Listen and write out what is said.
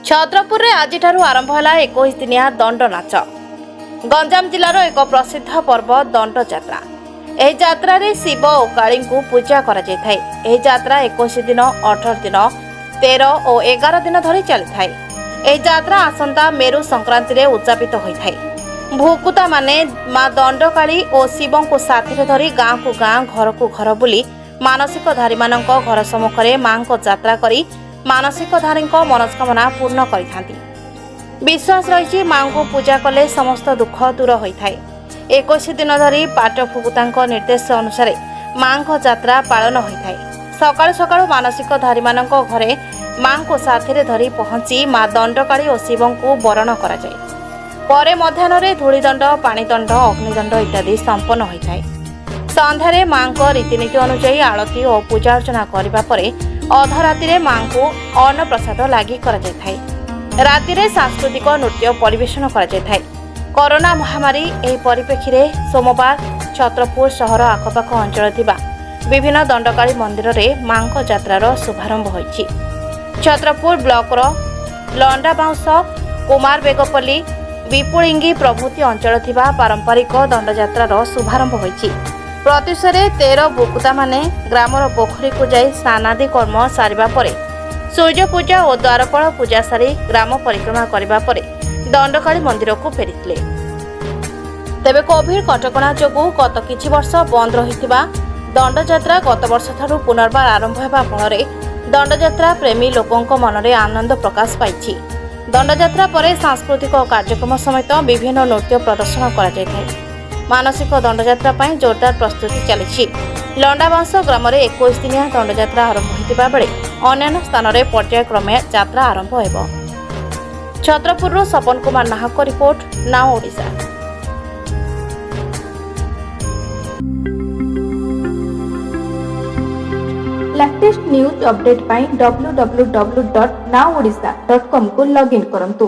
छत्रपुर में आज आरंभ है 21 दिनिया दंड नाच। गंजाम जिलार एक प्रसिद्ध पर्व दंड यात्रा। यह यात्रा शिव और काली को पूजा कर यात्रा 21 दिन 18 दिन 13 और 11 दिन धरी चली था। यह यात्रा आसंता मेरु संक्रांति में उद्यापित होता है। भूकुता माने मां दंडकाली और शिव को साथी धरी गाँ को गाँ घर को घर बुली मानसिकधारी मान घर सम्मुखें मां को यात्रा करी मानसिकधारी मनस्कामना पूर्ण करिथांती। विश्वास रही मां को पूजा कले समस्त दुख दूर होता है। 21 दिन धरी पाट फुकुता निर्देश अनुसार मां को यात्रा पालन होता है। सकाळ सकाळ मानसिकधारी मान घरे मां को साथी धरी पहुंची मां दंडकाली और शिव को वरण करा जाए। परे मध्याह्न धूलीदंड पाणीदंड अग्निदंड इत्यादि संपन्न होता है। संध्यारे मां को रीतिनीति अनुसार आरती और पूजा अर्चना करने पर अधराति मां को अन्न प्रसाद लगी राति में सांस्कृतिक नृत्य परिवेशन कर। कोरोना महामारी एही परिप्रेक्षी में सोमवार छत्रपुर सहर आखपाख अंचल थिबा विभिन्न दंडकाली मंदिर में मां को यात्रार शुभारंभ होइछि। छत्रपुर ब्लॉक लंडाबाउंस कुमार बेगपल्ली विपुलिंगी प्रभृति अंचल थिबा पारंपरिक दंडयात्रार शुभारंभ होइछि। प्रत्युषे 13 भूकुता माने ग्रामर पोखरी को जाई स्नानादि कर्म सारिबा परे सूर्य पूजा और द्वारपाल पूजा सारी ग्राम परिक्रमा करबा परे दंडकाली मंदिर को फेरिथिले। तेबे कोविड कटकणा जोगु गत किछि वर्ष बंद रहिथिबा दंडयात्रा गत वर्ष ठारू पुनर्बार आरंभ हेबा फଳରେ दंडयात्रा प्रेमी लोकंक मनरे आनंद प्रकाश पाइछि। दंडयात्रा परे सांस्कृतिक कार्यक्रम समेत विभिन्न नृत्य प्रदर्शन करा जायଥାଏ। मानसिक दंडयात्रा ପାଇଁ जोरदार प्रस्तुति चली। लंडाबांस ग्राम 21 दिनिया दंडयात्रा आरंभ होता बेले अन्य स्थान में पर्यायक्रमे यात्रा आरंभ हो। Chhatrapur Sapan Kumar Nahak report now Odisha. Latest news update पाई www.nowodisha.com को लॉगिन करंतु।